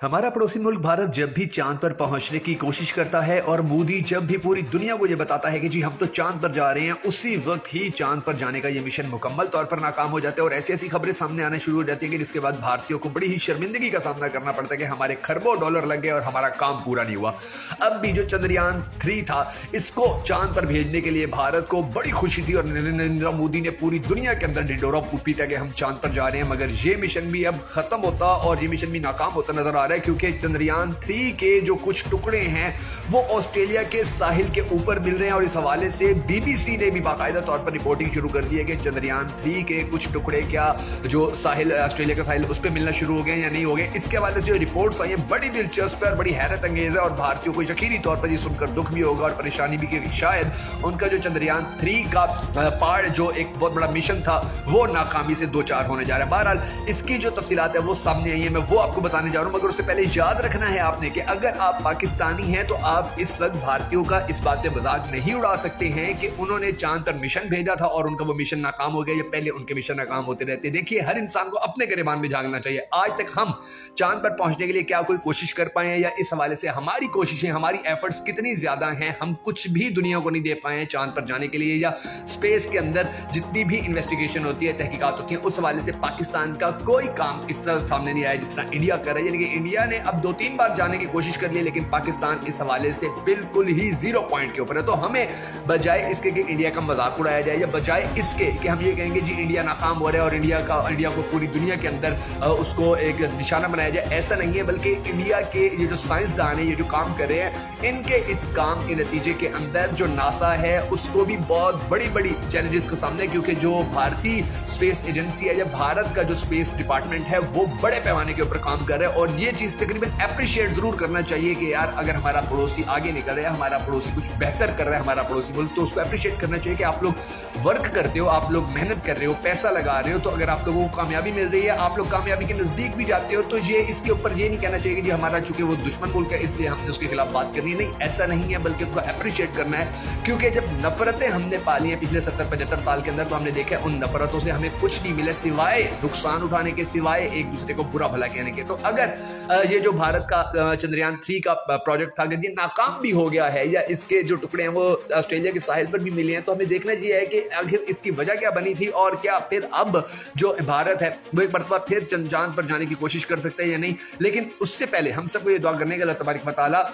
हमारा पड़ोसी मुल्क भारत जब भी चांद पर पहुंचने की कोशिश करता है और मोदी जब भी पूरी दुनिया को ये बताता है कि जी हम तो चांद पर जा रहे हैं, उसी वक्त ही चांद पर जाने का ये मिशन मुकम्मल तौर पर नाकाम हो जाता है और ऐसी ऐसी खबरें सामने आना शुरू हो जाती हैं कि जिसके बाद भारतीयों को बड़ी ही शर्मिंदगी का सामना करना पड़ता है कि हमारे खरबों डॉलर लग गए और हमारा काम पूरा नहीं हुआ। अब भी जो चंद्रयान 3 था, इसको चांद पर भेजने के लिए भारत को बड़ी खुशी थी और नरेंद्र मोदी ने पूरी दुनिया के अंदर ढिंढोरा पीटा कि हम चांद पर जा रहे हैं। मगर ये मिशन भी अब खत्म होता और ये मिशन भी नाकाम होता नजर आ रहा है, क्योंकि चंद्रयान 3 के जो कुछ टुकड़े हैं वो ऑस्ट्रेलिया के साहिल के ऊपर मिल रहे हैं और इस हवाले से बीबीसी ने भी बाकायदा तौर पर रिपोर्टिंग शुरू कर दी है कि चंद्रयान 3 के कुछ टुकड़े क्या जो साहिल ऑस्ट्रेलिया का साहिल उस पर मिलना शुरू हो गए या नहीं हो गए। इसके हवाले से जो रिपोर्ट्स आई हैं बड़ी दिलचस्प है और बड़ी हैरत अंगेज है और भारतीयों को यकीनी तौर पर ये सुनकर दुख भी होगा और परेशानी भी कि शायद उनका जो चंद्रयान 3 का पार्ट जो एक बहुत बड़ा मिशन था वो नाकामी से दो चार होने जा रहा है। बहरहाल इसकी जो तफसीलात है वो सामने आई है, मैं वो आपको बताने जा रहा हूँ। मगर उससे पहले याद रखना है आपने कि अगर आप पाकिस्तानी हैं तो आप इस वक्त भारतीयों का इस बात पे मजाक नहीं उड़ा सकते हैं कि उन्होंने चांद पर मिशन भेजा था और उनका वो मिशन नाकाम हो गया या पहले उनके मिशन नाकाम होते रहते। देखिए, हर इंसान को अपने गिरेबान में झांकना चाहिए। आज तक हम चांद पर पहुंचने के लिए क्या कोई कोशिश कर पाए हैं या इस हवाले से हमारी कोशिशें हमारी एफर्ट्स कितनी ज्यादा हैं, हम कुछ भी दुनिया को नहीं दे पाए हैं चांद पर जाने के लिए या स्पेस के अंदर जितनी भी इन्वेस्टिगेशन होती है, तहकीकात होती है, उस हवाले से पाकिस्तान का कोई काम इस तरह सामने नहीं आया जिस तरह इंडिया कर रहा है। यानी कि इंडिया ने अब 2-3 बार जाने की कोशिश कर ली, लेकिन पाकिस्तान इस हवाले से बिल्कुल ही 0 पॉइंट के ऊपर है। तो हमें बजाय इसके कि इंडिया का मजाक उड़ाया जाए या बजाय इसके कि हम ये कहेंगे जी इंडिया नाकाम हो रहा है और इंडिया को पूरी दुनिया के अंदर उसको एक निशाना बनाया जाए, ऐसा नहीं है। बल्कि इंडिया के ये जो साइंसदान है, ये जो काम कर रहे हैं, इनके इस काम के नतीजे के अंदर जो नासा है उसको भी बहुत बड़ी बड़ी चैलेंजेस का सामना है, क्योंकि जो भारतीय स्पेस एजेंसी है या भारत का जो स्पेस डिपार्टमेंट है वो बड़े पैमाने के ऊपर काम कर रहा है। और ये चीज तकरीबन अप्रिशिएट जरूर करना चाहिए कि यार अगर हमारा पड़ोसी आगे निकल रहा है, हमारा पड़ोसी कुछ बेहतर कर रहा है, हमारा पड़ोसी मुल्क, तो उसको अप्रिशिएट करना चाहिए कि आप लोग वर्क करते हो, आप लोग मेहनत कर रहे हो, पैसा लगा रहे हो। तो अगर आप लोगों को कामयाबी मिल रही है, आप लोग कामयाबी के नजदीक भी जाते हो, तो ये इसके ऊपर ये नहीं कहना चाहिए कि जी हमारा चूंकि वो दुश्मन मुल्क है इसलिए हमने उसके खिलाफ बात करनी है। नहीं, ऐसा नहीं है, बल्कि उसको अप्रिशिएट करना है। क्योंकि जब नफरतें हमने पाली हैं पिछले 70-75 साल के अंदर, तो हमने देखा उन नफरतों से हमें कुछ नहीं मिला सिवाय नुकसान उठाने के, सिवाय एक दूसरे को बुरा भला कहने के। तो अगर ये जो भारत का चंद्रयान 3 का प्रोजेक्ट था, अगर ये नाकाम भी हो गया है या इसके जो टुकड़े हैं वो ऑस्ट्रेलिया के साहिल पर भी मिले हैं, तो हमें देखना चाहिए है कि आखिर इसकी वजह क्या बनी थी और क्या फिर अब जो भारत है वो एक मरतबा फिर चांद पर जाने की कोशिश कर सकते हैं या नहीं। लेकिन उससे पहले हम सबको ये दुआ करने का अल्लाह तबारक व तआला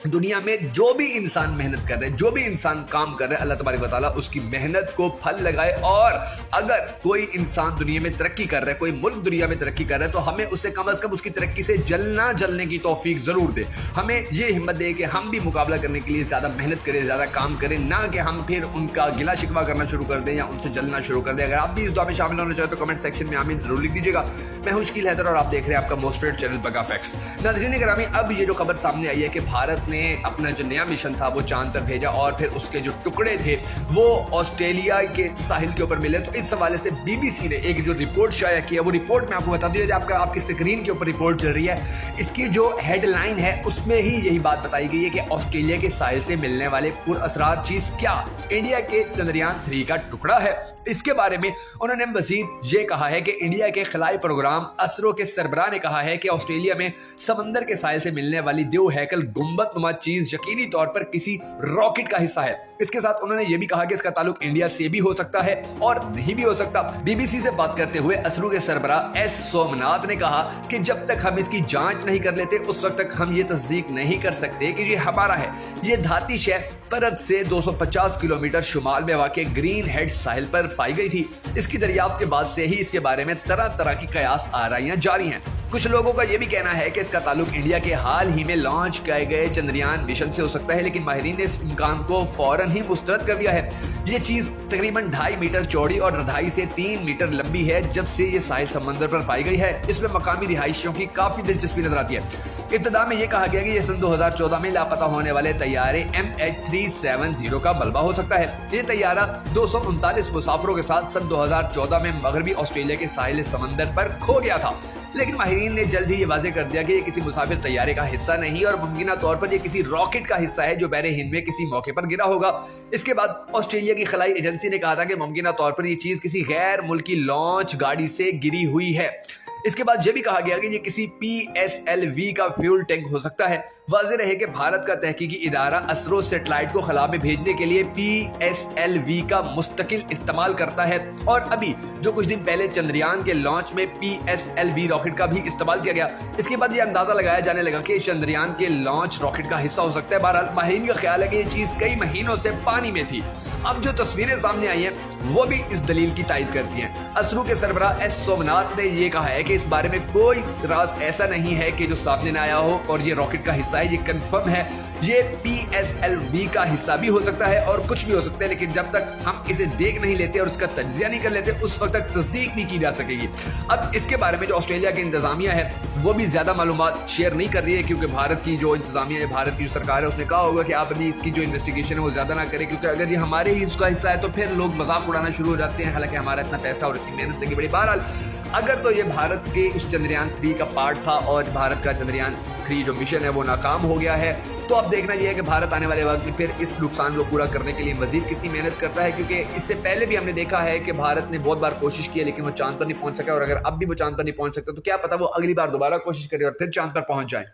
दुनिया में जो भी इंसान मेहनत कर रहे हैं, जो भी इंसान काम कर रहे हैं, अल्लाह तबारक व तआला उसकी मेहनत को फल लगाए। और अगर कोई इंसान दुनिया में तरक्की कर रहा है, कोई मुल्क दुनिया में तरक्की कर रहा है, तो हमें उससे कम अज कम उसकी तरक्की से जलने की तौफीक जरूर दे। हमें ये हिम्मत दे कि हम भी मुकाबला करने के लिए ज्यादा मेहनत करें, ज्यादा काम करें, ना कि हम फिर उनका गिला शिकवा करना शुरू कर दें या उनसे जलना शुरू कर दें। अगर आप भी इस दुआ में शामिल होना चाहते तो कमेंट सेक्शन में आमीन जरूर लिख दीजिएगा। मैं हूं शकील हैदर और आप देख रहे हैं आपका मोस्ट फेवरेट चैनल बगा फैक्ट्स। नाज़रीन गिरामी, अब ये जो खबर सामने आई है कि भारत ने अपना जो नया मिशन था वो चांद पर भेजा और फिर उसके जो टुकड़े थे वो ऑस्ट्रेलिया के साहिल के ऊपर मिले। तो इस हवाले से बीबीसी ने एक जो रिपोर्ट शाया किया, वो रिपोर्ट मैं आपको बता दूं, आपकी स्क्रीन के ऊपर रिपोर्ट चल रही है। इसकी जो हेडलाइन है उसमें ही यही बात बताई गई है कि ऑस्ट्रेलिया के साहिल से मिलने वाले पुरअसरार चीज क्या इंडिया के चंद्रयान 3 का टुकड़ा है। इसके बारे में उन्होंने मजीद ये कहा है कि इंडिया के खलाई प्रोग्राम असरो के सरबराह ने कहा है कि ऑस्ट्रेलिया में समंदर के साहिल से मिलने वाली देव हैकल गुंबद नुमा चीज यकीनी तौर पर किसी रॉकेट का हिस्सा है। इसके साथ उन्होंने ये भी कहा कि इसका ताल्लुक इंडिया से भी हो सकता है और नहीं भी हो सकता। बीबीसी से बात करते हुए असरू के सरबराह एस सोमनाथ ने कहा कि जब तक हम इसकी जांच नहीं कर लेते उस वक्त तक हम ये तस्दीक नहीं कर सकते कि ये हमारा है। ये धाती शय परत से 250 किलोमीटर शुमाल में वाक़ ग्रीन हेड साहिल पर पाई गई थी। इसकी दरियाफ्त के बाद से ही इसके बारे में तरह तरह की कयास आराइयां जारी हैं। कुछ लोगों का यह भी कहना है कि इसका ताल्लुक इंडिया के हाल ही में लॉन्च किए गए चंद्रयान मिशन से हो सकता है, लेकिन माहिरीन ने इस इम्कान को फौरन ही मुस्तरद कर दिया है। ये चीज तकरीबन 2.5 मीटर चौड़ी और 2.5 से 3 मीटर लंबी है। जब से ये साहिल समंदर पर पाई गई है, इसमें मकामी रिहायशियों की काफी दिलचस्पी नजर आती है। इब्तिदा में यह कहा गया कि यह सन 2014 में लापता होने वाले तैयारे MH370 का मलबा हो सकता है। ये तैयारा 239 मुसाफिरों के साथ सन 2014 में मगरबी ऑस्ट्रेलिया के साहिल समंदर पर खो गया था, लेकिन माहिरीन ने जल्द ही ये वाजे कर दिया कि ये किसी मुसाफिर तैयारे का हिस्सा नहीं और मुमकिन तौर पर ये किसी रॉकेट का हिस्सा है जो बहरे हिंद में किसी मौके पर गिरा होगा। इसके बाद ऑस्ट्रेलिया की खलाई एजेंसी ने कहा था कि मुमकिन तौर पर ये चीज किसी गैर मुल्की लॉन्च गाड़ी से गिरी हुई है। इसके बाद ये भी कहा गया कि ये किसी PSLV का फ्यूल टैंक हो सकता है। वाज़ेह रहे कि भारत का तहकीकी इदारा असरो सैटेलाइट को खला में भेजने के लिए PSLV का मुस्तकिल इस्तेमाल करता है और अभी जो कुछ दिन पहले चंद्रयान के लॉन्च में PSLV रॉकेट का भी इस्तेमाल किया गया। इसके बाद ये अंदाजा लगाया जाने लगा कि चंद्रयान के लॉन्च रॉकेट का हिस्सा हो सकता है। बहरहाल माहिरीन का ख्याल है कि ये चीज कई महीनों से पानी में थी। अब जो तस्वीरें सामने आई हैं वो भी इस दलील की तायद करती हैं। असरू के सरबराह एस सोमनाथ ने ये कहा है कि इस बारे में कोई राज ऐसा नहीं है कि जो सामने न आया हो और ये रॉकेट का हिस्सा है, ये कंफर्म है। ये PSLV का हिस्सा भी हो सकता है और कुछ भी हो सकता है, लेकिन जब तक हम इसे देख नहीं लेते और इसका तज्जिया नहीं कर लेते उस वक्त तक तस्दीक नहीं की जा सकेगी। अब इसके बारे में जो ऑस्ट्रेलिया की इंतजामिया है वो भी ज्यादा मालूमात शेयर नहीं कर रही है, क्योंकि भारत की जो इंतजामिया है, भारत की जो सरकार है, उसने कहा होगा कि आप अभी इसकी जो इन्वेस्टिगेशन है वो ज्यादा ना करें, क्योंकि अगर ये हमारे ही इसका हिस्सा है तो फिर लोग मजाक उड़ाना शुरू हो जाते हैं। हालांकि हमारा इतना पैसा और इतनी मेहनत लगी बड़ी। बहरहाल अगर तो ये भारत के उस चंद्रयान 3 का पार्ट था और भारत का चंद्रयान 3 जो मिशन है वो नाकाम हो गया है, तो अब देखना ये है कि भारत आने वाले वक्त में फिर इस नुकसान को पूरा करने के लिए मजीद कितनी मेहनत करता है, क्योंकि इससे पहले भी हमने देखा है कि भारत ने बहुत बार कोशिश की है लेकिन वो चांद पर नहीं पहुंच सका। और अगर अब भी वो चांद पर नहीं पहुंच सकता तो क्या पता वो अगली बार दोबारा कोशिश करे और फिर चांद पर पहुंच जाए।